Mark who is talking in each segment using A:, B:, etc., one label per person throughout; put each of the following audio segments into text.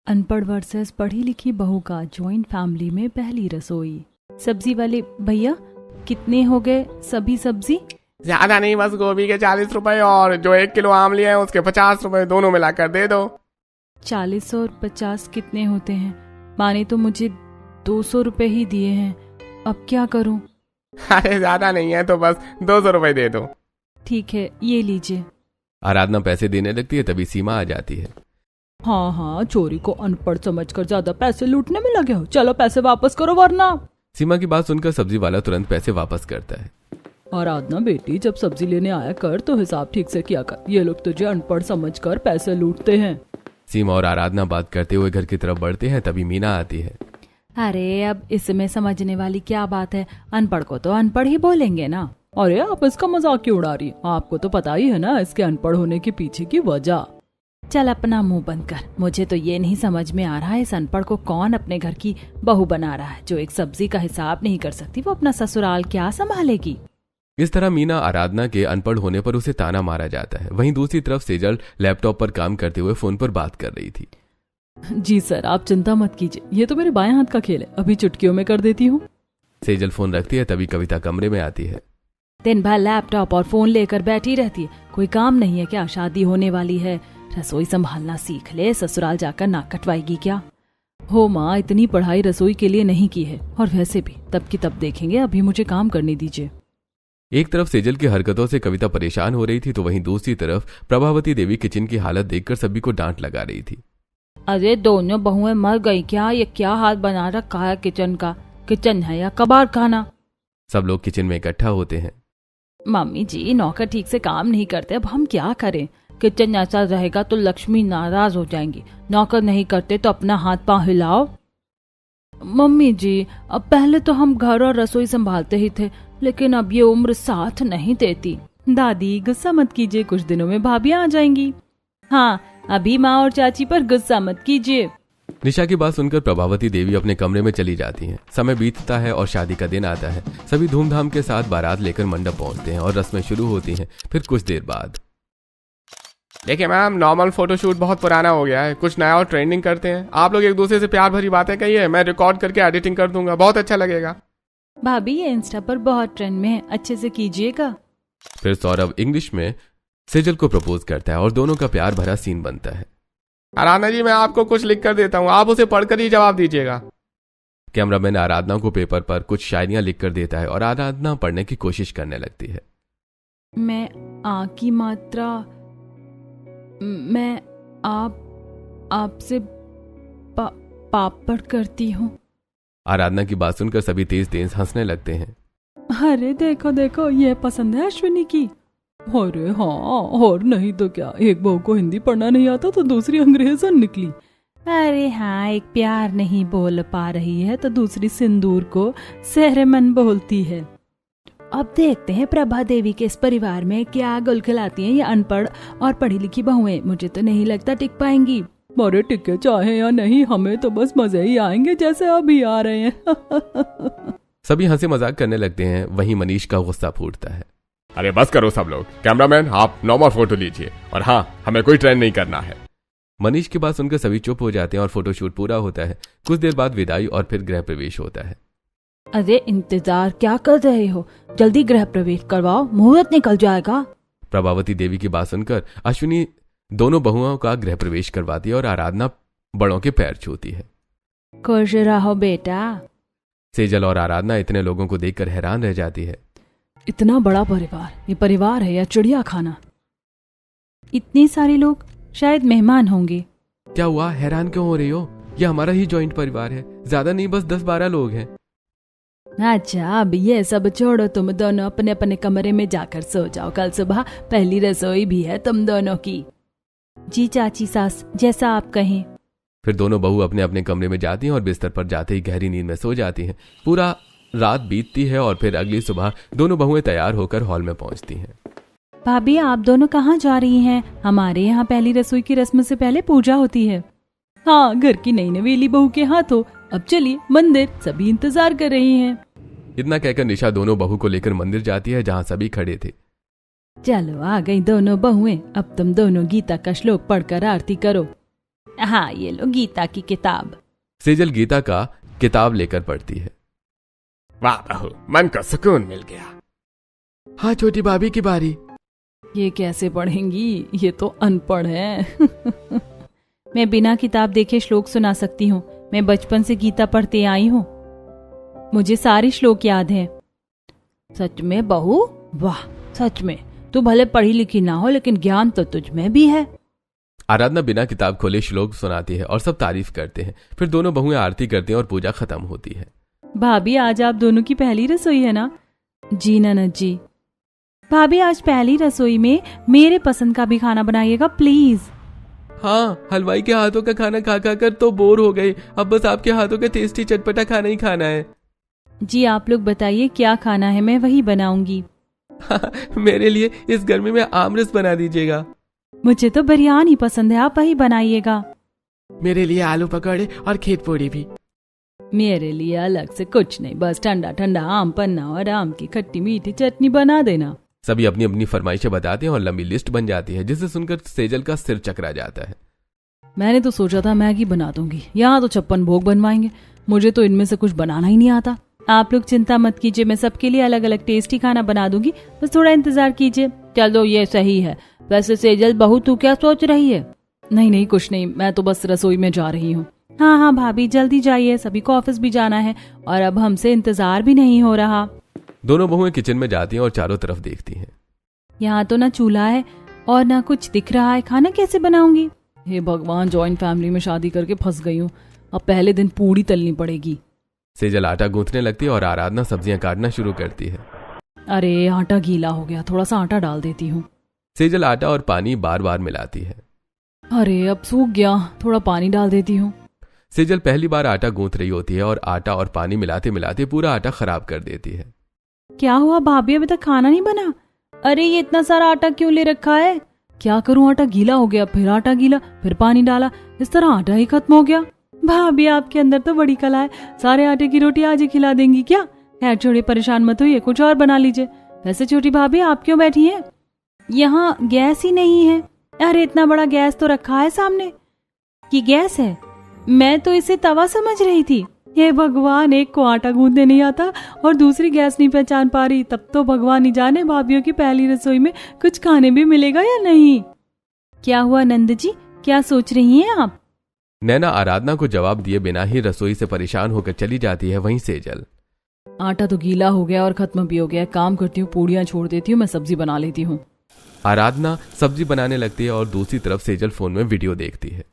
A: अनपढ़ वर्सेस पढ़ी लिखी बहू का जॉइंट फैमिली में पहली रसोई। सब्जी वाले भैया कितने हो गए सभी सब्जी?
B: ज्यादा नहीं, बस गोभी के 40 रुपए और जो 1 किलो आम लिए हैं उसके 50 रुपए, दोनों मिलाकर दे दो।
A: 40 और 50 कितने होते हैं? माँ ने तो मुझे 200 रुपए ही दिए हैं, अब क्या करूं?
B: अरे ज्यादा नहीं है तो बस 200 रुपए दे दो।
A: ठीक है, ये लीजिए।
C: आराधना पैसे देने लगती है, तभी सीमा आ जाती है।
A: हाँ, चोरी को अनपढ़ समझकर ज्यादा पैसे लूटने में लगे हो, चलो पैसे वापस करो वरना।
C: सीमा की बात सुनकर सब्जी वाला तुरंत पैसे वापस करता है।
A: आराधना बेटी, जब सब्जी लेने आया कर तो हिसाब ठीक से किया कर, ये लोग तुझे अनपढ़ समझकर पैसे लूटते हैं।
C: सीमा और आराधना बात करते हुए घर की तरफ बढ़ते हैं, तभी मीना आती है।
A: अरे अब इसमें समझने वाली क्या बात है, अनपढ़ को तो अनपढ़ ही बोलेंगे ना। अरे आप इसका मजाक क्यों उड़ा रही? आपको तो पता ही है ना इसके अनपढ़ होने के पीछे की वजह। चल अपना मुंह बंद कर, मुझे तो ये नहीं समझ में आ रहा है इस अनपढ़ को कौन अपने घर की बहू बना रहा है। जो एक सब्जी का हिसाब नहीं कर सकती वो अपना ससुराल क्या संभालेगी?
C: इस तरह मीना आराधना के अनपढ़ होने पर उसे ताना मारा जाता है। वहीं दूसरी तरफ सेजल लैपटॉप पर काम करते हुए फोन पर बात कर रही थी।
A: जी सर, आप चिंता मत कीजिए, ये तो मेरे बाएं हाथ का खेल है, अभी चुटकियों में कर देती हूँ।
C: सेजल फोन रखती है, तभी कविता कमरे में आती है।
A: दिन भर लैपटॉप और फोन लेकर बैठी रहती है, कोई काम नहीं है क्या? शादी होने वाली है, रसोई संभालना सीख ले, ससुराल जाकर नाक कटवाएगी क्या? हो माँ, इतनी पढ़ाई रसोई के लिए नहीं की है, और वैसे भी तब की तब देखेंगे, अभी मुझे काम करने दीजिए।
C: एक तरफ सेजल की हरकतों से कविता परेशान हो रही थी, तो वहीं दूसरी तरफ प्रभावती देवी किचन की हालत देखकर सभी को डांट लगा रही थी।
A: अरे दोनों बहुएं मर गई क्या? ये क्या हाथ बना रखा है किचन का? किचन है या कबाड़ खाना?
C: सब लोग किचन में इकट्ठा होते हैं।
A: मम्मी जी, नौकर ठीक से काम नहीं करते, अब हम क्या करें? किचन ऐसा रहेगा तो लक्ष्मी नाराज हो जाएंगी। नौकर नहीं करते तो अपना हाथ पांव हिलाओ। मम्मी जी, अब पहले तो हम घर और रसोई संभालते ही थे, लेकिन अब ये उम्र साथ नहीं देती। दादी गुस्सा मत कीजिए, कुछ दिनों में भाभियां आ जाएंगी। हाँ, अभी माँ और चाची पर गुस्सा मत कीजिए।
C: निशा की बात सुनकर प्रभावती देवी अपने कमरे में चली जाती हैं। समय बीतता है और शादी का दिन आता है। सभी धूमधाम के साथ बारात लेकर मंडप पहुंचते हैं और रस्में शुरू होती हैं। फिर कुछ देर बाद
B: देखिए मैम, नॉर्मल फोटोशूट बहुत पुराना हो गया है, कुछ नया और ट्रेंडिंग करते हैं। आप लोग एक दूसरे से प्यार भरी बातें कहिए, मैं रिकॉर्ड करके एडिटिंग कर दूंगा, बहुत अच्छा लगेगा।
A: भाभी ये इंस्टा पर बहुत ट्रेंड में है, अच्छे से कीजिएगा।
C: फिर सौरभ इंग्लिश में सेजल को प्रपोज करता है और दोनों का प्यार भरा सीन बनता है।
B: आराधना जी, मैं आपको कुछ लिख कर देता हूँ, आप उसे पढ़कर ही जवाब दीजिएगा।
C: कैमरामैन आराधना को पेपर पर कुछ शायरियां लिख कर देता है और आराधना पढ़ने की कोशिश करने लगती है।
A: मैं आ की मात्रा, मैं आपसे पापड़ करती हूँ।
C: आराधना की बात सुनकर सभी तेज तेज हंसने लगते हैं।
A: अरे देखो देखो, ये पसंद है अश्विनी की। अरे हाँ, और नहीं तो क्या, एक बहू को हिंदी पढ़ना नहीं आता तो दूसरी अंग्रेजन निकली। अरे हाँ, एक प्यार नहीं बोल पा रही है तो दूसरी सिंदूर को सहरमन बोलती है। अब देखते हैं प्रभा देवी के इस परिवार में क्या गुल खिलाती हैं ये अनपढ़ और पढ़ी लिखी बहुएं। मुझे तो नहीं लगता टिक पाएंगी। अरे टिके चाहे या नहीं, हमें तो बस मजे ही आएंगे जैसे अभी आ रहे हैं।
C: सभी हंसी मजाक करने लगते हैं। वहीं मनीष का गुस्सा फूटता है।
B: अरे बस करो सब लोग, कैमरामैन आप नॉर्मल फोटो लीजिए, और हाँ, हमें कोई ट्रेंड नहीं करना है।
C: मनीष की बात सुनकर सभी चुप हो जाते हैं और फोटोशूट पूरा होता है। कुछ देर बाद विदाई और फिर गृह प्रवेश होता है।
A: अरे इंतजार क्या कर रहे हो, जल्दी गृह प्रवेश करवाओ, मुहूर्त निकल जाएगा।
C: प्रभावती देवी की बात सुनकर अश्विनी दोनों बहुओं का गृह प्रवेश करवाती है और आराधना बड़ों के पैर छूती है।
A: खुश रहो बेटा।
C: सेजल और आराधना इतने लोगों को देखकर हैरान रह जाती है।
A: इतना बड़ा परिवार, ये परिवार है या चिड़िया खाना? इतने सारे लोग, शायद मेहमान होंगे।
C: क्या हुआ, हैरान क्यों हो रही हो? ये हमारा ही जॉइंट परिवार है, ज्यादा नहीं, बस 10-12 लोग हैं।
A: अच्छा, अब ये सब छोड़ो, तुम दोनों अपने अपने कमरे में जाकर सो जाओ, कल सुबह पहली रसोई भी है तुम दोनों की। जी चाची सास, जैसा आप कहें।
C: फिर दोनों बहू अपने अपने कमरे में जाती हैं और बिस्तर पर जाते ही गहरी नींद में सो जाती हैं। पूरा रात बीतती है और फिर अगली सुबह दोनों बहुएं तैयार होकर हॉल में पहुंचती हैं।
A: भाभी आप दोनों कहाँ जा रही हैं? हमारे यहाँ पहली रसोई की रस्म से पहले पूजा होती है। हाँ, घर की नई नवेली बहू के हाथों। अब चलिए मंदिर, सभी इंतजार कर रही हैं।
C: इतना कहकर निशा दोनों बहू को लेकर मंदिर जाती है, जहाँ सभी खड़े थे।
A: चलो आ गई दोनों बहुएं, अब तुम दोनों गीता का श्लोक पढ़कर आरती करो। हाँ, ये लो गीता की किताब।
C: सेजल गीता का किताब लेकर पढ़ती है।
B: वाह बहू, मन को सुकून मिल गया।
C: हाँ छोटी भाभी की बारी।
A: ये कैसे पढ़ेंगी, ये तो अनपढ़ है। मैं बिना किताब देखे श्लोक सुना सकती हूँ। मैं बचपन से गीता पढ़ते आई हूँ, मुझे सारे श्लोक याद हैं। सच में बहू, वाह सच में, तू भले पढ़ी लिखी ना हो लेकिन ज्ञान तो तुझ में भी है।
C: आराधना बिना किताब खोले श्लोक सुनाती है और सब तारीफ करते हैं। फिर दोनों बहुएं आरती करती हैं और पूजा खत्म होती है।
A: भाभी, आज आप दोनों की पहली रसोई है ना? जी ननद जी। भाभी, आज पहली रसोई में मेरे पसंद का भी खाना बनाइएगा प्लीज।
C: हाँ, हलवाई के हाथों का खाना खा खा कर तो बोर हो गए, अब बस आपके हाथों का टेस्टी चटपटा खाना ही खाना है।
A: जी आप लोग बताइए क्या खाना है, मैं वही बनाऊंगी।
C: मेरे लिए इस गर्मी में आमरस बना दीजिएगा।
A: मुझे तो बिरयानी पसंद है, आप वही बनाइएगा।
B: मेरे लिए आलू पकौड़े और खेत पूड़ी भी।
A: मेरे लिए अलग से कुछ नहीं, बस ठंडा ठंडा आम पन्ना और आम की खट्टी मीठी चटनी बना देना।
C: सभी अपनी अपनी फरमाइशें बताते हैं और लंबी लिस्ट बन जाती है, जिसे सुनकर सेजल का सिर चकरा जाता है।
A: मैंने तो सोचा था मैगी बना दूंगी, यहाँ तो 56 भोग बनवाएंगे। मुझे तो इनमें से कुछ बनाना ही नहीं आता। आप लोग चिंता मत कीजिए, मैं सबके लिए अलग अलग टेस्टी खाना बना दूंगी, बस थोड़ा इंतजार कीजिए। चलो ये सही है। वैसे सेजल बहू, तू क्या सोच रही है? नहीं नहीं कुछ नहीं, मैं तो बस रसोई में जा रही हूँ। हाँ हाँ भाभी, जल्दी जाइए, सभी को ऑफिस भी जाना है और अब हमसे इंतजार भी नहीं हो रहा।
C: दोनों बहुएं किचन में जाती हैं और चारों तरफ देखती हैं।
A: यहाँ तो ना चूल्हा है और ना कुछ दिख रहा है, खाना कैसे बनाऊंगी? हे भगवान, जॉइंट फैमिली में शादी करके फंस गई हूँ। अब पहले दिन पूड़ी तलनी पड़ेगी।
C: सेजल आटा गूंथने लगती है और आराधना सब्जियां काटना शुरू करती है।
A: अरे आटा गीला हो गया, थोड़ा सा आटा डाल देती हूँ।
C: सेजल आटा और पानी बार बार मिलाती है।
A: अरे अब सूख गया, थोड़ा पानी डाल देती हूँ।
C: सेजल पहली बार आटा गूंथ रही होती है और आटा और पानी मिलाते मिलाते पूरा आटा खराब कर देती है।
A: क्या हुआ भाभी, अभी तक खाना नहीं बना? अरे ये इतना सारा आटा क्यों ले रखा है? क्या करूं, आटा गीला हो गया, फिर आटा गीला, फिर पानी डाला, इस तरह आटा ही खत्म हो गया। भाभी आपके अंदर तो बड़ी कला है, सारे आटे की रोटी आज ही खिला देंगी क्या? खैर छोड़िए, परेशान मत होइए, कुछ और बना लीजिए। वैसे छोटी भाभी आप क्यों बैठी हैं? यहाँ गैस ही नहीं है। अरे इतना बड़ा गैस तो रखा है सामने। ये गैस है? मैं तो इसे तवा समझ रही थी। हे भगवान, एक को आटा गूंदने नहीं आता और दूसरी गैस नहीं पहचान पा रही। तब तो भगवान ही जाने भाभियों की पहली रसोई में कुछ खाने भी मिलेगा या नहीं। क्या हुआ नंद जी, क्या सोच रही हैं आप?
C: नैना आराधना को जवाब दिए बिना ही रसोई से परेशान होकर चली जाती है। वहीं सेजल,
A: आटा तो गीला हो गया और खत्म भी हो गया, काम करती हूँ, पूड़ियाँ छोड़ देती हूँ, मैं सब्जी बना लेती हूँ।
C: आराधना सब्जी बनाने लगती है और दूसरी तरफ सेजल फोन में वीडियो देखती है।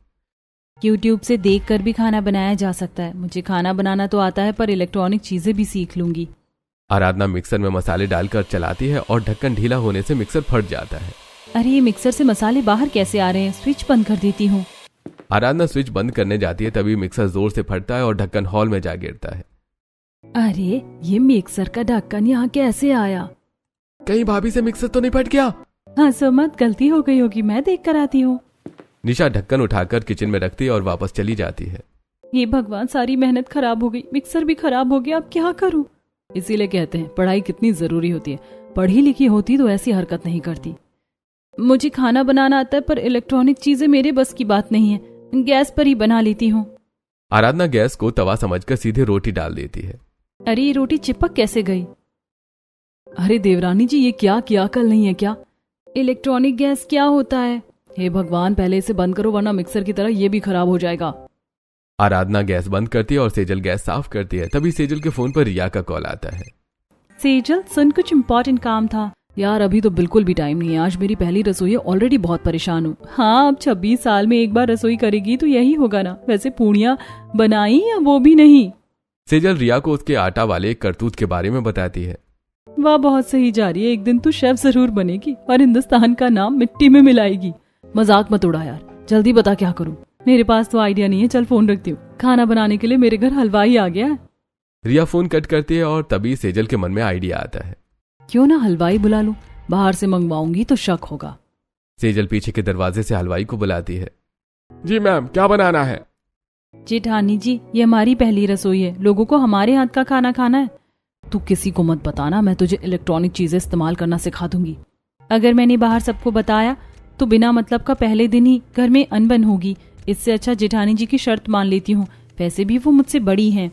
A: यूट्यूब से देखकर भी खाना बनाया जा सकता है। मुझे खाना बनाना तो आता है पर इलेक्ट्रॉनिक चीजें भी सीख लूंगी।
C: आराधना मिक्सर में मसाले डालकर चलाती है और ढक्कन ढीला होने से मिक्सर फट जाता है।
A: अरे ये मिक्सर से मसाले बाहर कैसे आ रहे हैं? स्विच बंद कर देती हूँ।
C: आराधना स्विच बंद करने जाती है, तभी मिक्सर जोर से फटता है और ढक्कन हॉल में जा गिरता है।
A: अरे ये मिक्सर का ढक्कन यहाँ कैसे आया?
C: कहीं भाभी से मिक्सर तो नहीं फट गया?
A: हंसो मत, गलती हो गई होगी, मैं देख कर आती हूँ।
C: निशा ढक्कन उठाकर किचन में रखती है और वापस चली जाती है।
A: ये भगवान, सारी मेहनत खराब हो गई, मिक्सर भी खराब हो गया, अब क्या करूँ? इसीलिए कहते हैं पढ़ाई कितनी जरूरी होती है। पढ़ी लिखी होती तो ऐसी हरकत नहीं करती। मुझे खाना बनाना आता है पर इलेक्ट्रॉनिक चीजें मेरे बस की बात नहीं है। गैस पर ही बना लेती हूँ।
C: आराधना गैस को तवा समझकर सीधे रोटी डाल देती है।
A: अरे ये रोटी चिपक कैसे गई? अरे देवरानी जी, ये क्या किया, कल नहीं है क्या? इलेक्ट्रॉनिक गैस क्या होता है? हे भगवान, पहले इसे बंद करो वरना मिक्सर की तरह ये भी खराब हो जाएगा।
C: आराधना गैस बंद करती है और सेजल गैस साफ करती है। तभी सेजल के फोन पर रिया का कॉल आता है।
A: सेजल सुन, कुछ इम्पोर्टेंट काम था यार। अभी तो बिल्कुल भी टाइम नहीं है, आज मेरी पहली रसोई है, ऑलरेडी बहुत परेशान हूँ। हाँ, अब 26 साल में एक बार रसोई करेगी तो यही होगा ना। वैसे पूड़ियाँ बनाई या वो भी नहीं?
C: सेजल रिया को उसके आटा वाले करतूत के बारे में बताती है।
A: वाह, बहुत सही जा रही है, एक दिन तू शेफ जरूर बनेगी और हिंदुस्तान का नाम मिट्टी में मिलाएगी। मजाक मत उड़ा यार, जल्दी बता क्या करूं? मेरे पास तो आइडिया नहीं है, चल फोन रखती हूँ। खाना बनाने के लिए मेरे घर हलवाई आ गया है।
C: रिया फोन कट करती है और तभी सेजल के मन में आइडिया आता है।
A: क्यों ना हलवाई बुला लूं, बाहर से मंगवाऊंगी तो शक होगा।
C: सेजल पीछे के दरवाजे से हलवाई को बुलाती है।
B: जी मैम, क्या बनाना है?
A: जेठानी जी, ये हमारी पहली रसोई है, लोगों को हमारे हाथ का खाना खाना है। तू किसी को मत बताना, मैं तुझे इलेक्ट्रॉनिक चीजें इस्तेमाल करना सिखा दूंगी। अगर मैंने बाहर सबको बताया तो बिना मतलब का पहले दिन ही घर में अनबन होगी, इससे अच्छा जेठानी जी की शर्त मान लेती हूँ, वैसे भी वो मुझसे बड़ी हैं।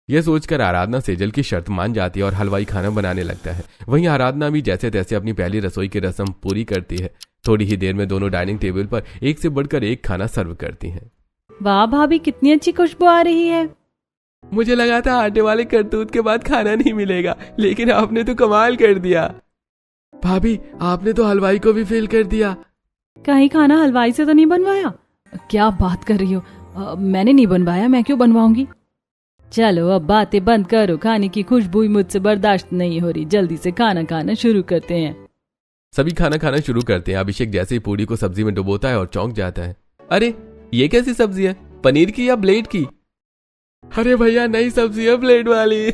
C: यह सोचकर आराधना सेजल की शर्त मान जाती है और हलवाई खाना बनाने लगता है। वहीं आराधना भी जैसे तैसे अपनी पहली रसोई की रस्म पूरी करती है। थोड़ी ही देर में दोनों डाइनिंग टेबल पर एक से बढ़कर एक खाना सर्व करती हैं।
A: वाह भाभी, कितनी अच्छी खुशबू आ रही है।
C: मुझे लगा था आटे वाले करतूत के बाद खाना नहीं मिलेगा, लेकिन आपने तो कमाल कर दिया। भाभी, आपने तो हलवाई को भी फेल कर दिया।
A: कहीं खाना हलवाई से तो नहीं बनवाया? क्या बात कर रही हो, मैंने नहीं बनवाया, मैं क्यों बनवाऊंगी। चलो अब बातें बंद करो, खाने की खुशबू मुझसे बर्दाश्त नहीं हो रही, जल्दी से खाना खाना शुरू करते हैं।
C: सभी खाना खाना शुरू करते हैं। अभिषेक जैसे ही पूड़ी को सब्जी में डुबोता है और चौंक जाता है। अरे ये कैसी सब्जी है, पनीर की या ब्लेड की? अरे भैया नई सब्जी है, ब्लेड वाली।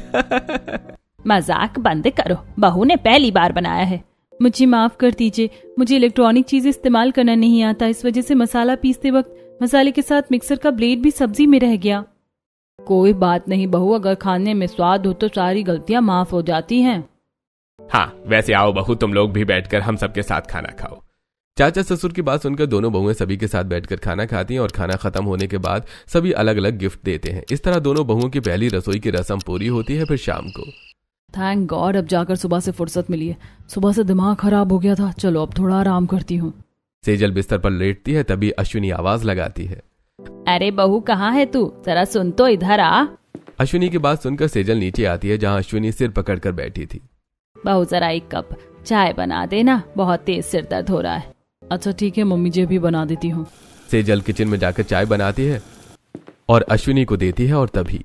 A: मजाक बंद करो, बहू ने पहली बार बनाया है। मुझे माफ कर दीजिए, मुझे इलेक्ट्रॉनिक चीजें इस्तेमाल करना नहीं आता, इस वजह से मसाला पीसते वक्त मसाले के साथ मिक्सर का ब्लेड भी सब्जी में रह गया। कोई बात नहीं बहू, अगर खाने में स्वाद हो तो सारी गलतियां माफ हो जाती हैं।
B: हाँ वैसे आओ बहू, तुम लोग भी बैठकर हम सबके साथ खाना खाओ।
C: चाचा ससुर की बात सुनकर दोनों बहुएं सभी के साथ बैठकर खाना खाती हैं और खाना खत्म होने के बाद सभी अलग अलग गिफ्ट देते हैं। इस तरह दोनों बहुओं की पहली रसोई की रस्म पूरी होती है। फिर शाम को
A: थैंक गॉड, अब जाकर सुबह से फुर्सत मिली है। सुबह से दिमाग खराब हो गया था, चलो अब थोड़ा आराम करती हूँ।
C: सेजल बिस्तर पर लेटती है, तभी अश्विनी आवाज लगाती है।
A: अरे बहू कहाँ है तू, जरा सुन तो इधर आ।
C: अश्विनी की बात सुनकर सेजल नीचे आती है, जहाँ अश्विनी सिर पकड़कर बैठी थी।
A: बहू जरा एक कप चाय बना देना, बहुत तेज सिर दर्द हो रहा है। अच्छा ठीक है मम्मी जी, भी बना देती हूँ।
C: सेजल किचन में जाकर चाय बनाती है और अश्विनी को देती है और तभी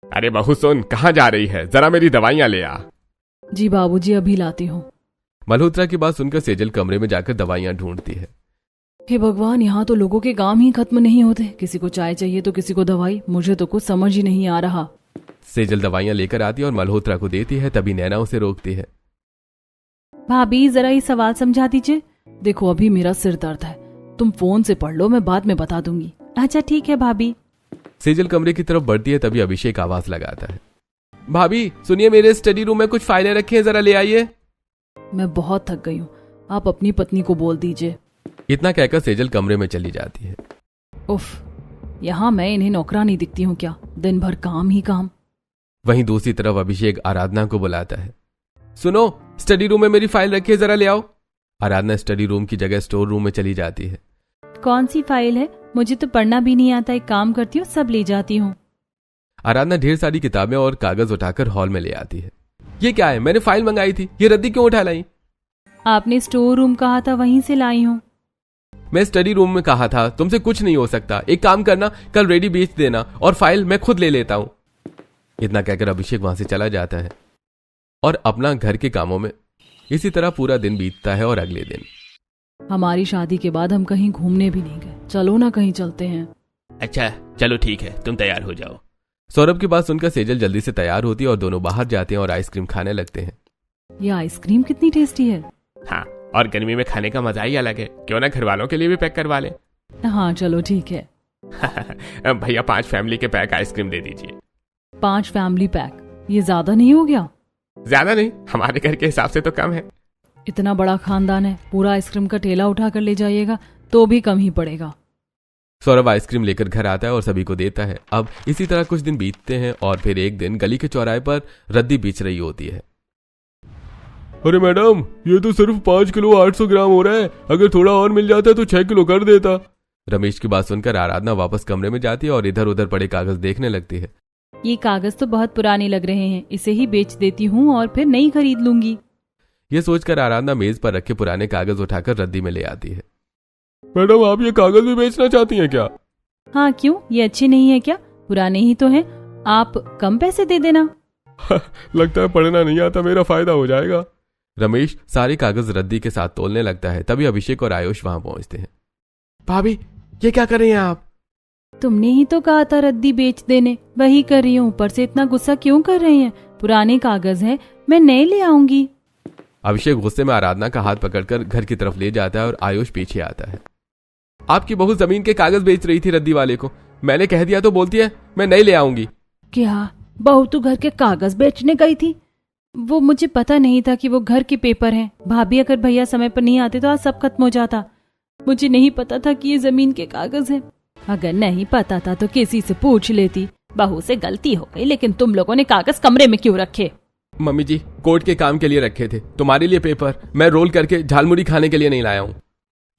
B: अरे बहू सुन, कहाँ जा रही है, जरा मेरी दवाइयाँ ले आ।
A: जी बाबूजी, अभी लाती हूँ।
C: मल्होत्रा की बात सुनकर सेजल कमरे में जाकर दवाइयां ढूंढती है।
A: हे भगवान, यहाँ तो लोगों के काम ही खत्म नहीं होते, किसी को चाय चाहिए तो किसी को दवाई, मुझे तो कुछ समझ ही नहीं आ रहा।
C: सेजल दवाइयां लेकर आती है और मल्होत्रा को देती है, तभी नैना उसे रोकती है।
A: भाभी जरा ये सवाल समझा दीजिए। देखो अभी मेरा सिर दर्द है, तुम फोन से पढ़ लो, मैं बाद में बता दूंगी। अच्छा ठीक है भाभी।
C: सेजल कमरे की तरफ बढ़ती है, तभी अभिषेक आवाज लगाता है। भाभी सुनिए, मेरे स्टडी रूम में कुछ फाइलें रखी हैं, जरा ले आइए।
A: मैं बहुत थक गई हूँ, आप अपनी पत्नी को बोल दीजिए।
C: इतना कहकर सेजल कमरे में चली जाती है।
A: उफ, यहाँ मैं इन्हें नौकरानी दिखती हूँ क्या, दिन भर काम ही काम।
C: वहीं दूसरी तरफ अभिषेक आराधना को बुलाता है। सुनो, स्टडी रूम में मेरी फाइल रखी है, जरा ले आओ। आराधना स्टडी रूम की जगह स्टोर रूम में चली जाती है।
A: कौन सी फाइल है, मुझे तो पढ़ना भी नहीं आता, एक काम करती हूँ सब ले जाती हूँ।
C: आराधना ढेर सारी किताबें और कागज उठाकर हॉल में ले आती है। ये क्या है, मैंने फाइल मंगाई थी, ये रद्दी क्यों उठा लाई?
A: आपने स्टोर रूम कहा था, वहीं से लाई हूँ।
C: मैं स्टडी रूम में कहा था, तुमसे कुछ नहीं हो सकता, एक काम करना, कल रेडी बेच देना और फाइल मैं खुद ले लेता हूं। इतना कहकर अभिषेक वहां से चला जाता है और अपना घर के कामों में। इसी तरह पूरा दिन बीतता है और अगले दिन
A: हमारी शादी के बाद हम कहीं घूमने भी नहीं गए, चलो ना कहीं चलते हैं।
B: अच्छा चलो ठीक है, तुम तैयार हो जाओ।
C: सौरभ की बात सुनकर सेजल जल्दी से तैयार होती है और दोनों बाहर जाते हैं और आइसक्रीम खाने लगते हैं।
A: ये आइसक्रीम कितनी टेस्टी है।
B: हाँ, और गर्मी में खाने का मजा ही अलग है, क्यों ना घर वालों के लिए भी पैक करवा लें।
A: हाँ चलो ठीक है।
B: भैया 5 फैमिली के पैक आइसक्रीम दे दीजिए।
A: 5 फैमिली पैक, ये ज्यादा नहीं हो गया?
B: ज्यादा नहीं, हमारे घर के हिसाब से तो कम है।
A: इतना बड़ा खानदान है, पूरा आइसक्रीम का ठेला उठा कर ले जाइएगा तो भी कम ही पड़ेगा।
C: सौरभ आइसक्रीम लेकर घर आता है और सभी को देता है। अब इसी तरह कुछ दिन बीतते हैं और फिर एक दिन गली के चौराहे पर रद्दी बेच रही होती है।
D: अरे मैडम, ये तो सिर्फ 5 किलो 800 ग्राम हो रहा है, अगर थोड़ा और मिल जाता तो 6 किलो कर देता।
C: रमेश की बात सुनकर आराधना वापस कमरे में जाती है और इधर उधर पड़े कागज देखने लगती है।
A: ये कागज तो बहुत पुराने लग रहे हैं, इसे ही बेच देती हूँ और फिर नई खरीद लूंगी।
C: ये सोचकर आराधना मेज पर रखे पुराने कागज उठाकर रद्दी में ले आती है।
D: मैडम, आप ये कागज भी बेचना चाहती हैं क्या?
A: हाँ क्यों, ये अच्छे नहीं है क्या? पुराने ही तो हैं, आप कम पैसे दे देना।
D: लगता है पढ़ना नहीं आता, मेरा फायदा हो जाएगा।
C: रमेश सारे कागज रद्दी के साथ तोलने लगता है, तभी अभिषेक और आयुष वहां पहुंचते हैं।
B: भाभी ये क्या कर रही हैं आप?
A: तुमने ही तो कहा था रद्दी बेच देने, वही कर रही हूँ। ऊपर से इतना गुस्सा क्यों कर रहे हैं? पुराने कागज हैं, मैं नए ले आऊंगी।
C: अभिषेक गुस्से में आराधना का हाथ पकड़कर घर की तरफ ले जाता है और आयुष पीछे आता है। आपकी बहू जमीन के कागज बेच रही थी रद्दी वाले को, मैंने कह दिया तो बोलती है मैं नई ले आऊंगी।
A: क्या बहू तू घर के कागज बेचने गई थी? वो मुझे पता नहीं था कि वो घर के पेपर हैं। भाभी, अगर भैया समय पर नहीं आते तो आज सब खत्म हो जाता। मुझे नहीं पता था कि ये जमीन के कागज हैं। अगर नहीं पता था तो किसी से पूछ लेती। बहू से गलती हो गई, लेकिन तुम लोगों ने कागज कमरे में क्यों रखे?
C: मम्मी जी, कोर्ट के काम के लिए रखे थे, तुम्हारे लिए पेपर मैं रोल करके झालमुड़ी खाने के लिए नहीं लाया हूँ।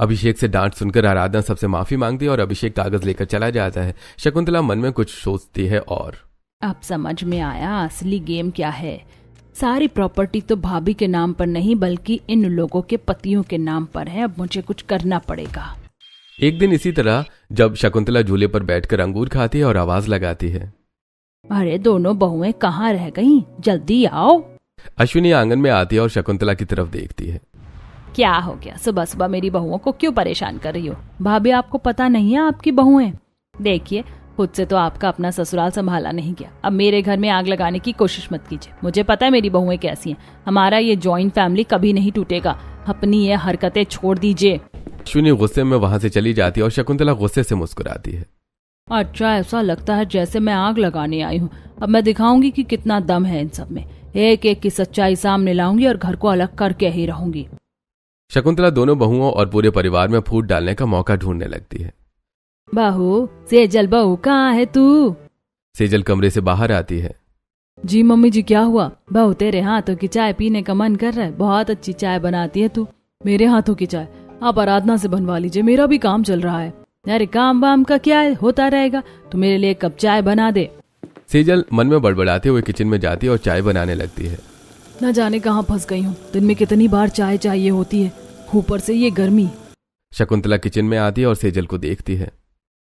C: अभिषेक से डांट सुनकर आराधना सबसे माफी मांगती है और अभिषेक कागज लेकर चला जाता है। शकुंतला मन में कुछ सोचती है और
A: अब समझ में आया असली गेम क्या है। सारी प्रॉपर्टी तो भाभी के नाम पर नहीं बल्कि इन लोगों के पतियों के नाम पर है। अब मुझे कुछ करना पड़ेगा।
C: एक दिन इसी तरह जब शकुंतला झूले पर बैठकर अंगूर खाती है और आवाज लगाती है,
A: अरे दोनों बहुएं कहाँ रह गईं? जल्दी आओ।
C: अश्विनी आंगन में आती है और शकुंतला की तरफ देखती है।
A: क्या हो गया? सुबह सुबह मेरी बहुओं को क्यों परेशान कर रही हो? भाभी आपको पता नहीं है आपकी बहुएं? देखिए, खुद से तो आपका अपना ससुराल संभाला नहीं गया, अब मेरे घर में आग लगाने की कोशिश मत कीजिए। मुझे पता है मेरी बहुएं कैसी हैं। हमारा ये जॉइंट फैमिली कभी नहीं टूटेगा। अपनी ये हरकतें छोड़ दीजिए।
C: अश्विनी गुस्से में वहां से चली जाती है और शकुंतला गुस्से से मुस्कुराती है।
A: अच्छा, ऐसा लगता है जैसे मैं आग लगाने आई हूँ। अब मैं दिखाऊंगी कि कितना दम है इन सब में। एक एक की सच्चाई सामने लाऊंगी और घर को अलग करके ही रहूंगी।
C: शकुंतला दोनों बहुओं और पूरे परिवार में फूट डालने का मौका ढूंढने लगती है।
A: बहू, सेजल बहू कहाँ है तू?
C: सेजल कमरे से बाहर आती है।
A: जी मम्मी जी, क्या हुआ? बहू, तेरे हाथों की चाय पीने का मन कर रहा है। बहुत अच्छी चाय बनाती है तू। मेरे हाथों की चाय आप आराधना से बनवा लीजिए, मेरा भी काम चल रहा है। अरे काम वाम का क्या है, होता रहेगा। तू मेरे लिए एक कप चाय बना दे।
C: सेजल मन में बड़बड़ाते हुए किचन में जाती है और चाय बनाने लगती है।
A: न जाने कहाँ फंस गई हूँ। दिन में कितनी बार चाय चाहिए होती है, ऊपर से ये गर्मी।
C: शकुंतला किचन में आती है और सेजल को देखती है।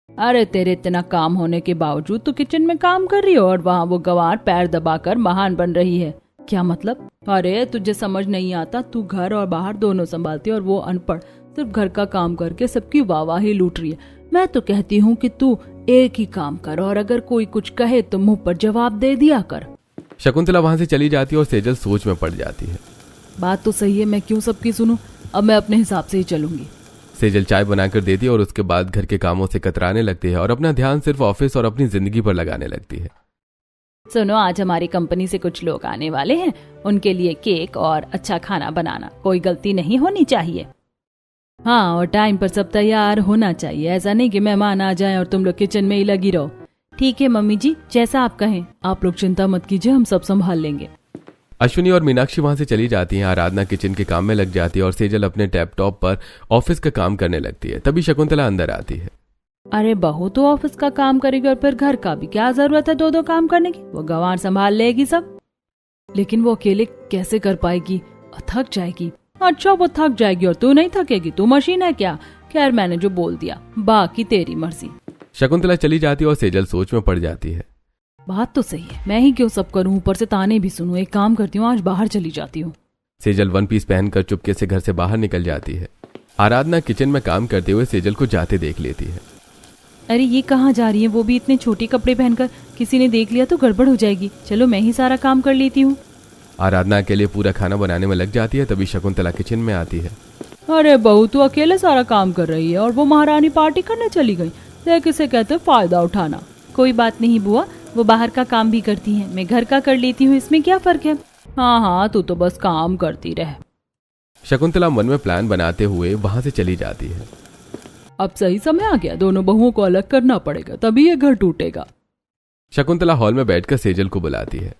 A: अरे तेरे इतना काम होने के बावजूद तू किचन में काम कर रही हो और वहाँ वो गंवार पैर दबाकर महान बन रही है। क्या मतलब? अरे तुझे समझ नहीं आता, तू घर और बाहर दोनों संभालती है और वो अनपढ़ सिर्फ घर का काम करके सबकी वाहवाही लूट रही है। मैं तो कहती हूँ कि तू एक ही काम कर और अगर कोई कुछ कहे तो मुंह पर जवाब दे दिया कर।
C: शकुंतला वहां से चली जाती है और सेजल सोच में पड़ जाती है।
A: बात तो सही है, मैं क्यों सबकी सुनूं? अब मैं अपने हिसाब से ही चलूंगी।
C: सेजल चाय बनाकर देती है और उसके बाद घर के कामों से कतराने लगती है और अपना ध्यान सिर्फ ऑफिस और अपनी जिंदगी पर लगाने लगती है।
A: सुनो, आज हमारी कंपनी से कुछ लोग आने वाले हैं। उनके लिए केक और अच्छा खाना बनाना, कोई गलती नहीं होनी चाहिए। हाँ, और टाइम पर सब तैयार होना चाहिए। ऐसा नहीं कि मेहमान आ जाएं और तुम लोग किचन में ही लगी रहो। ठीक है मम्मी जी, जैसा आप कहें। आप लोग चिंता मत कीजिए, हम सब संभाल लेंगे।
C: अश्विनी और मीनाक्षी वहां से चली जाती हैं। आराधना किचन के काम में लग जाती है और सेजल अपने लैपटॉप पर ऑफिस का काम करने लगती है। तभी शकुंतला अंदर आती है।
A: अरे बहू तो ऑफिस का काम करेगी और फिर घर का भी, क्या जरूरत है दो दो काम करने की? वो गंवार संभाल लेगी सब। लेकिन वो अकेले कैसे कर पाएगी? थक जाएगी। अच्छा, वो थक जाएगी और तू नहीं थकेगी? तू मशीन है क्या? खैर, मैंने जो बोल दिया, बाकी तेरी मर्जी।
C: शकुंतला चली जाती है और सेजल सोच में पड़ जाती है।
A: बात तो सही है, मैं ही क्यों सब करूं, ऊपर से ताने भी सुनूं। एक काम करती हूँ, आज बाहर चली जाती हूँ।
C: सेजल वन पीस पहनकर चुपके से घर से बाहर निकल जाती है। आराधना किचन में काम करते हुए सेजल को जाते देख लेती है।
A: अरे ये कहाँ जा रही है? वो भी इतने छोटे कपड़े पहनकर। किसी ने देख लिया तो गड़बड़ हो जाएगी। चलो मैं ही सारा काम कर लेती हूँ।
C: आराधना के लिए पूरा खाना बनाने में लग जाती है। तभी शकुंतला किचन में आती है।
A: अरे बहू, तू अकेले सारा काम कर रही है और वो महारानी पार्टी करने चली गई। देख, इसे कहते फायदा उठाना। कोई बात नहीं बुआ, वो बाहर का काम भी करती है, मैं घर का कर लेती हूँ, इसमें क्या फर्क है? हाँ हाँ, तू तो बस काम करती रह।
C: शकुंतला मन में प्लान बनाते हुए वहां से चली जाती है।
A: अब सही समय आ गया, दोनों बहुओं को अलग करना पड़ेगा, तभी ये घर टूटेगा।
C: शकुंतला हॉल में बैठकर सेजल को बुलाती है।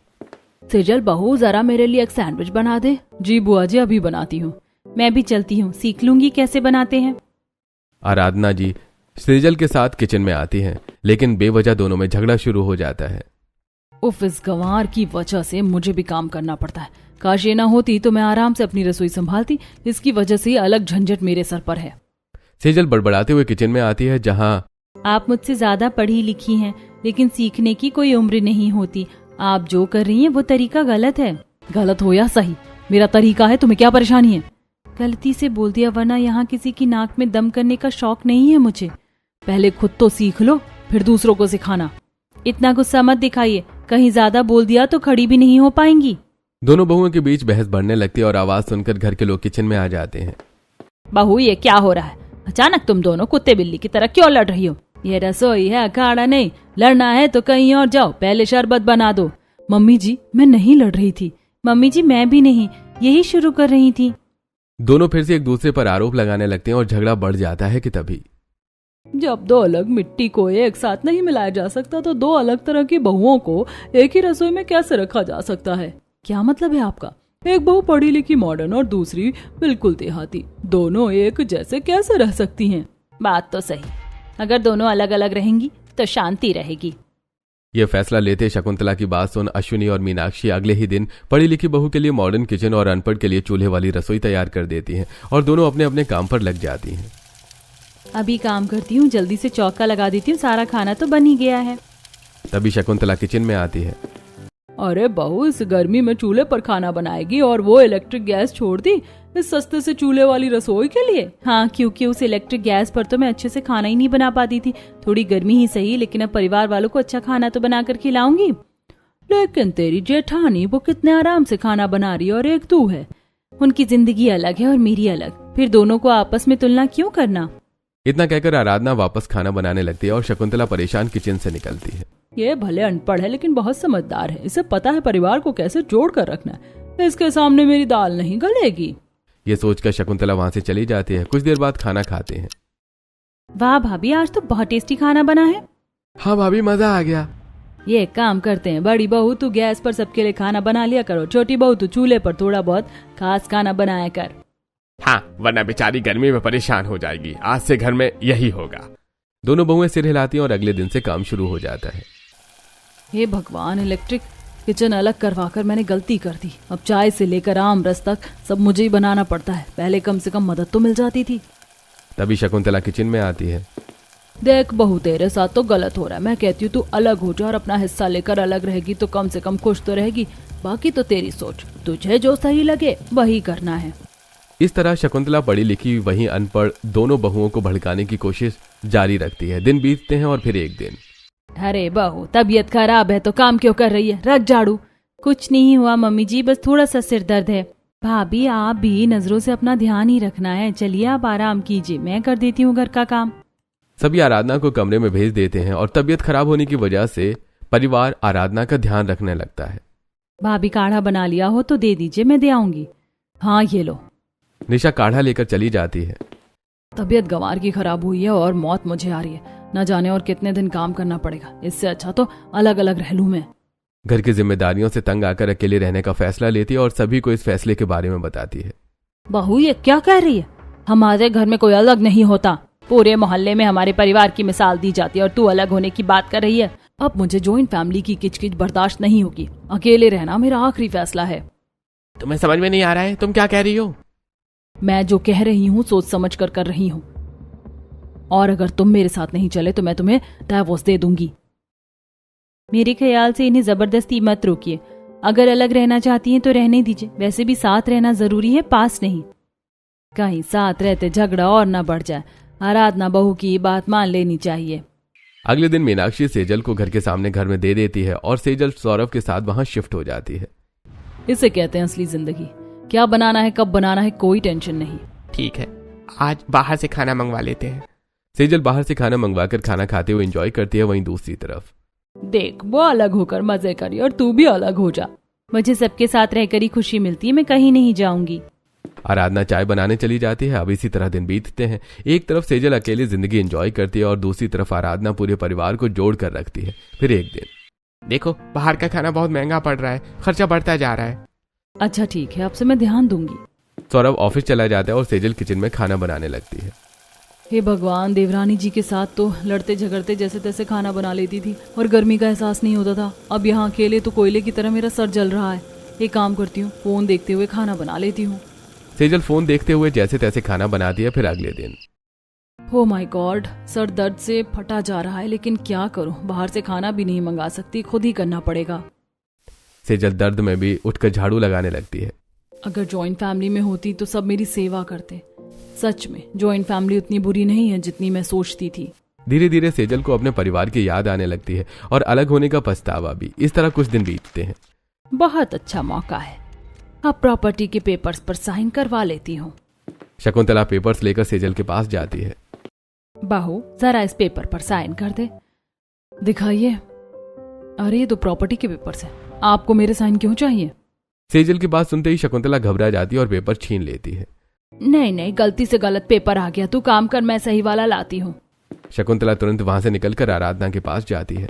A: सेजल बहू, जरा मेरे लिए एक सैंडविच बना दे। जी बुआ जी, अभी बनाती हूँ। मैं भी चलती हूँ, सीख लूंगी कैसे बनाते हैं।
C: आराधना जी सेजल के साथ किचन में आती हैं, लेकिन बेवजह दोनों में झगड़ा शुरू हो जाता है।
A: उफ, इस गंवार की वजह से मुझे भी काम करना पड़ता है। काश ये ना होती तो मैं आराम से अपनी रसोई संभालती। इसकी वजह से अलग झंझट मेरे सर पर है।
C: सेजल बड़बड़ाते हुए किचन में आती है, जहां
A: आप मुझसे ज्यादा पढ़ी लिखी हैं, लेकिन सीखने की कोई उम्र नहीं होती। आप जो कर रही हैं वो तरीका गलत है। गलत हो या सही, मेरा तरीका है, तुम्हें क्या परेशानी है? गलती से बोल दिया, वरना यहाँ किसी की नाक में दम करने का शौक नहीं है मुझे। पहले खुद तो सीख लो, फिर दूसरों को सिखाना। इतना गुस्सा मत दिखाइए, कहीं ज्यादा बोल दिया तो खड़ी भी नहीं हो पाएंगी।
C: दोनों बहुओं के बीच बहस बढ़ने लगती है और आवाज सुनकर घर के लोग किचन में आ जाते हैं।
A: बहू, ये क्या हो रहा है? अचानक तुम दोनों कुत्ते बिल्ली की तरह क्यों लड़ रही हो? ये रसोई है, अखाड़ा नहीं। लड़ना है तो कहीं और जाओ, पहले शरबत बना दो। मम्मी जी, मैं नहीं लड़ रही थी। मम्मी जी, मैं भी नहीं, यही शुरू कर रही थी।
C: दोनों फिर से एक दूसरे पर आरोप लगाने लगते हैं और झगड़ा बढ़ जाता है कि तभी
A: जब दो अलग मिट्टी को एक साथ नहीं मिलाया जा सकता तो दो अलग तरह की बहुओं को एक ही रसोई में कैसे रखा जा सकता है? क्या मतलब है आपका? एक बहू पढ़ी लिखी मॉडर्न और दूसरी बिल्कुल देहाती, दोनों एक जैसे कैसे रह सकती हैं? बात तो सही, अगर दोनों अलग अलग रहेंगी तो शांति रहेगी।
C: यह फैसला लेते शकुंतला की बात सुन अश्विनी और मीनाक्षी अगले ही दिन पढ़ी लिखी बहू के लिए मॉडर्न किचन और अनपढ़ के लिए चूल्हे वाली रसोई तैयार कर देती हैं और दोनों अपने अपने काम पर लग जाती हैं।
A: अभी काम करती हूँ, जल्दी से चौका लगा देती हूँ, सारा खाना तो बन ही गया है।
C: तभी शकुंतला किचन में आती है।
A: अरे बहू, इस गर्मी में चूल्हे पर खाना बनाएगी और वो इलेक्ट्रिक गैस छोड़ दी इस सस्ते से चूल्हे वाली रसोई के लिए? हाँ, क्योंकि उस इलेक्ट्रिक गैस पर तो मैं अच्छे से खाना ही नहीं बना पाती थी। थोड़ी गर्मी ही सही, लेकिन अब परिवार वालों को अच्छा खाना तो बनाकर खिलाऊंगी। लेकिन तेरी जेठानी वो कितने आराम से खाना बना रही है और एक तू है। उनकी जिंदगी अलग है और मेरी अलग, फिर दोनों को आपस में तुलना क्यों करना?
C: इतना कहकर आराधना वापस खाना बनाने लगती है और शकुंतला परेशान किचन से निकलती है।
A: ये भले अनपढ़ है लेकिन बहुत समझदार है, इसे पता है परिवार को कैसे जोड़ कर रखना है। इसके सामने मेरी दाल नहीं गलेगी।
C: ये सोचकर शकुंतला वहां से चली जाती है। कुछ देर बाद खाना खाते हैं।
A: वाह भाभी, आज तो बहुत टेस्टी खाना बना है।
C: हाँ भाभी, मजा आ गया।
A: ये काम करते हैं, बड़ी बहू तू गैस पर सबके लिए खाना बना लिया करो, छोटी बहू तू चूल्हे पर थोड़ा बहुत खास खाना बनाया कर।
B: हाँ, वरना बेचारी गर्मी में परेशान हो जाएगी। आज से घर में यही होगा।
C: दोनों बहुएं सिर हिलाती हैं और अगले दिन से काम शुरू हो जाता है।
A: हे भगवान, इलेक्ट्रिक किचन अलग करवाकर मैंने गलती कर दी। अब चाय से लेकर आम रस तक सब मुझे ही बनाना पड़ता है। पहले कम से कम मदद तो मिल जाती थी।
C: तभी शकुंतला किचन में आती है।
A: देख बहू, तेरे साथ तो गलत हो रहा है। मैं कहती हूँ तू अलग हो जा और अपना हिस्सा लेकर अलग रहेगी तो कम से कम खुश तो रहेगी। बाकी तो तेरी सोच, तुझे जो सही लगे वही करना है।
C: इस तरह शकुंतला पढ़ी लिखी वहीं अनपढ़ दोनों बहुओं को भड़काने की कोशिश जारी रखती है। दिन बीतते हैं और फिर एक दिन।
A: अरे बहू, तबीयत खराब है तो काम क्यों कर रही है? रख झाड़ू। कुछ नहीं हुआ मम्मी जी, बस थोड़ा सा सिर दर्द है। भाभी, आप भी नजरों से अपना ध्यान ही रखना है। चलिए आप आराम कीजिए, मैं कर देती हूँ घर का काम।
C: सभी आराधना को कमरे में भेज देते हैं और तबीयत खराब होने की वजह से परिवार आराधना का ध्यान रखने लगता है।
A: भाभी, काढ़ा बना लिया हो तो दे दीजिए, मैं दे आऊंगी। हाँ ये लो।
C: निशा काढ़ा लेकर चली जाती है।
A: तबीयत गंवार की खराब हुई है और मौत मुझे आ रही है। न जाने और कितने दिन काम करना पड़ेगा। इससे अच्छा तो अलग अलग रह लूं मैं।
C: घर की जिम्मेदारियों से तंग आकर अकेले रहने का फैसला लेती है और सभी को इस फैसले के बारे में बताती है।
A: बहू, ये क्या कह रही है? हमारे घर में कोई अलग नहीं होता। पूरे मोहल्ले में हमारे परिवार की मिसाल दी जाती है और तू अलग होने की बात कर रही है। अब मुझे जॉइंट फैमिली की किचकिच बर्दाश्त नहीं होगी। अकेले रहना मेरा आखिरी फैसला है।
B: तुम्हें समझ में नहीं आ रहा है? तुम क्या कह रही हो?
A: मैं जो कह रही हूँ सोच समझ कर रही हूँ, और अगर तुम मेरे साथ नहीं चले तो मैं तुम्हें डाइवोर्स दे दूंगी। मेरे ख्याल से इन्हें जबरदस्ती मत रोकिए। अगर अलग रहना चाहती हैं तो रहने दीजिए। वैसे भी साथ रहना जरूरी है, पास नहीं। कहीं साथ रहते झगड़ा और ना बढ़ जाए। आराधना बहू की बात मान लेनी चाहिए।
C: अगले दिन मीनाक्षी सेजल को घर के सामने घर में दे देती है और सेजल सौरभ के साथ वहां शिफ्ट हो जाती है।
A: इसे कहते हैं असली जिंदगी। क्या बनाना है, कब बनाना है, कोई टेंशन नहीं।
B: ठीक है, आज बाहर से खाना मंगवा लेते हैं।
C: सेजल बाहर से खाना मंगवाकर खाना खाते हुए एंजॉय करती है। वहीं दूसरी तरफ
A: देख, वो अलग होकर मजे करी और तू भी अलग हो जा। मुझे सबके साथ रहकर ही खुशी मिलती है, मैं कहीं नहीं जाऊंगी।
C: आराधना चाय बनाने चली जाती है। अब इसी तरह दिन बीतते हैं। एक तरफ सेजल अकेली जिंदगी एंजॉय करती है और दूसरी तरफ आराधना पूरे परिवार को जोड़ कर रखती है। फिर एक दिन,
B: देखो बाहर का खाना बहुत महंगा पड़ रहा है, खर्चा बढ़ता जा रहा है।
A: अच्छा ठीक है, अब से मैं ध्यान दूंगी।
C: सौरभ ऑफिस चला जाता है और सेजल किचन में खाना बनाने लगती है।
A: हे भगवान, देवरानी जी के साथ तो लड़ते झगड़ते जैसे तैसे खाना बना लेती थी और गर्मी का एहसास नहीं होता था। अब यहाँ अकेले तो कोयले की तरह मेरा सर जल रहा है। एक काम करती हूँ, फोन देखते हुए खाना बना लेती हूँ।
C: सेजल फोन देखते हुए जैसे तैसे खाना बनाती है। फिर अगले दिन,
A: हो माय गॉड, सर दर्द से फटा जा रहा है, लेकिन क्या करूँ, बाहर से खाना भी नहीं मंगा सकती, खुद ही करना पड़ेगा।
C: सेजल दर्द में भी उठकर झाड़ू लगाने लगती है।
A: अगर जॉइंट फैमिली में होती तो सब मेरी सेवा करते। सच में जॉइंट फैमिली उतनी बुरी नहीं है जितनी मैं सोचती थी।
C: धीरे धीरे सेजल को अपने परिवार की याद आने लगती है और अलग होने का पछतावा भी। इस तरह कुछ दिन बीतते हैं।
A: बहुत अच्छा मौका है, अब प्रॉपर्टी के पेपर्स पर साइन करवा लेती हूँ।
C: शकुंतला पेपर्स लेकर सेजल के पास जाती है।
A: बहू, जरा इस पेपर पर साइन कर दे। दिखाइए। अरे ये तो प्रॉपर्टी के पेपर्स हैं, आपको मेरे साइन क्यों चाहिए?
C: सेजल की बात सुनते ही शकुंतला घबरा जाती है और पेपर छीन लेती है।
A: नहीं नहीं, गलती से गलत पेपर आ गया, तू काम कर, मैं सही वाला लाती हूँ।
C: शकुंतला तुरंत वहां से निकलकर आराधना के पास जाती है।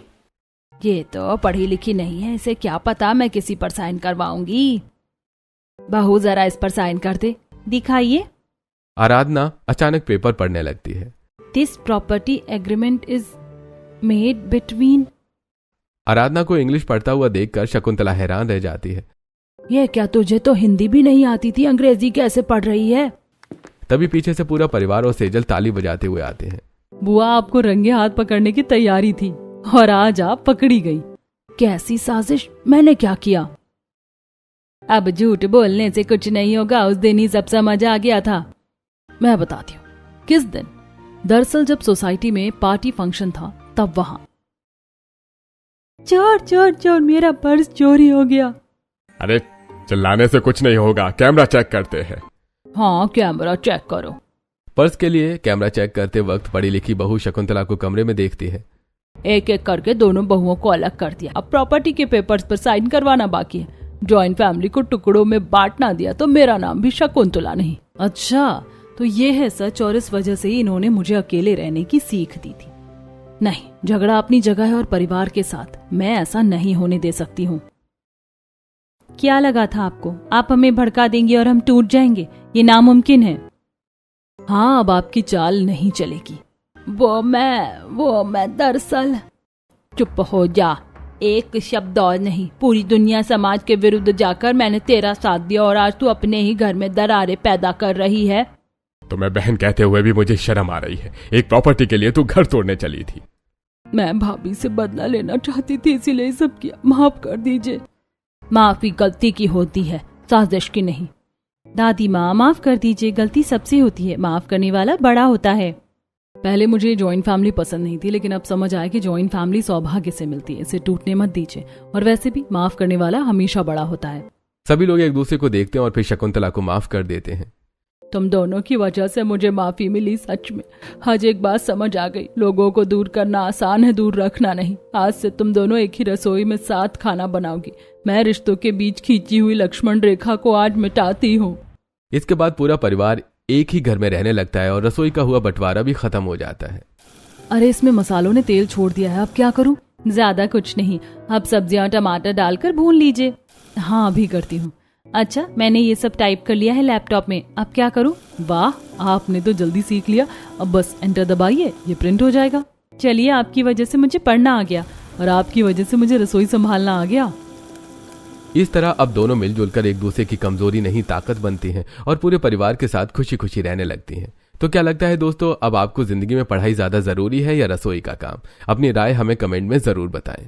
A: ये तो पढ़ी लिखी नहीं है, इसे क्या पता मैं किसी पर साइन करवाऊंगी। बहू जरा इस पर साइन कर दे, दिखाइए।
C: आराधना अचानक पेपर पढ़ने लगती है।
A: This property agreement is made between.
C: Aradhana को इंग्लिश पढ़ता हुआ देखकर शकुंतला हैरान रह जाती है।
A: ये क्या, तुझे तो हिंदी भी नहीं आती थी, अंग्रेजी कैसे पढ़ रही है?
C: तभी पीछे से पूरा परिवार और सेजल ताली बजाते हुए आते हैं।
A: बुआ आपको रंगे हाथ पकड़ने की तैयारी थी और आज आप पकड़ी गई। कैसी साजिश, मैंने क्या किया? अब झूठ बोलने से कुछ नहीं होगा, उस दिन ही सब समझ आ गया था। मैं बताती हूँ किस दिन। दरअसल जब सोसाइटी में पार्टी फंक्शन था तब वहां चोर चोर चोर, मेरा पर्स चोरी हो गया।
B: अरे चिल्लाने से कुछ नहीं होगा, कैमरा चेक करते हैं।
A: हाँ कैमरा चेक करो।
C: पर्स के लिए कैमरा चेक करते वक्त पढ़ी लिखी बहू शकुंतला को कमरे में देखती है।
A: एक एक करके दोनों बहुओं को अलग कर दिया, अब प्रॉपर्टी के पेपर्स पर साइन करवाना बाकी है। जॉइंट फैमिली को टुकड़ों में बांटना दिया तो मेरा नाम भी शकुंतला नहीं। अच्छा तो ये है सच, और इस वजह से ही इन्होंने मुझे अकेले रहने की सीख दी थी। नहीं, झगड़ा अपनी जगह है और परिवार के साथ मैं ऐसा नहीं होने दे सकती हूँ। क्या लगा था आपको, आप हमें भड़का देंगे और हम टूट जाएंगे? ये नामुमकिन है। हाँ अब आपकी चाल नहीं चलेगी। वो मैं दरअसल। चुप हो जा, एक शब्द और नहीं। पूरी दुनिया समाज के विरुद्ध जाकर मैंने तेरा साथ दिया और आज तू अपने ही घर में दरारें पैदा कर रही है।
B: तो मैं बहन कहते हुए भी मुझे शर्म आ रही है। एक प्रॉपर्टी के लिए तू घर तोड़ने चली थी।
A: मैं भाभी से बदला लेना चाहती थी, इसीलिए सब किया। माफ कर दीजिए। माफी गलती की होती है, साजिश की नहीं। दादी माँ माफ कर दीजिए, गलती सबसे होती है, माफ करने वाला बड़ा होता है। पहले मुझे जॉइंट फैमिली पसंद नहीं थी, लेकिन अब समझ आया कि जॉइंट फैमिली सौभाग्य से मिलती है, इसे टूटने मत दीजिए। और वैसे भी माफ करने वाला हमेशा बड़ा होता है।
C: सभी लोग एक दूसरे को देखते हैं और फिर शकुंतला को माफ कर देते हैं।
A: तुम दोनों की वजह से मुझे माफी मिली, सच में। आज एक बात समझ आ गई, लोगों को दूर करना आसान है, दूर रखना नहीं। आज से तुम दोनों एक ही रसोई में साथ खाना बनाओगी। मैं रिश्तों के बीच खींची हुई लक्ष्मण रेखा को आज मिटाती हूँ।
C: इसके बाद पूरा परिवार एक ही घर में रहने लगता है और रसोई का हुआ बंटवारा भी खत्म हो जाता है।
A: अरे इसमें मसालों ने तेल छोड़ दिया है, अब क्या करूँ? ज्यादा कुछ नहीं, अब सब्जियां टमाटर डालकर भून लीजिए। हाँ अभी करती हूँ। अच्छा मैंने ये सब टाइप कर लिया है लैपटॉप में, अब क्या करूँ? वाह आपने तो जल्दी सीख लिया। अब बस एंटर दबाइए, ये प्रिंट हो जाएगा। चलिए आपकी वजह से मुझे पढ़ना आ गया और आपकी वजह से मुझे रसोई संभालना आ गया।
C: इस तरह अब दोनों मिलजुल कर एक दूसरे की कमजोरी नहीं ताकत बनती हैं और पूरे परिवार के साथ खुशी खुशी रहने लगती हैं। तो क्या लगता है दोस्तों, अब आपको जिंदगी में पढ़ाई ज्यादा जरूरी है या रसोई का काम? अपनी राय हमें कमेंट में जरूर बताएं।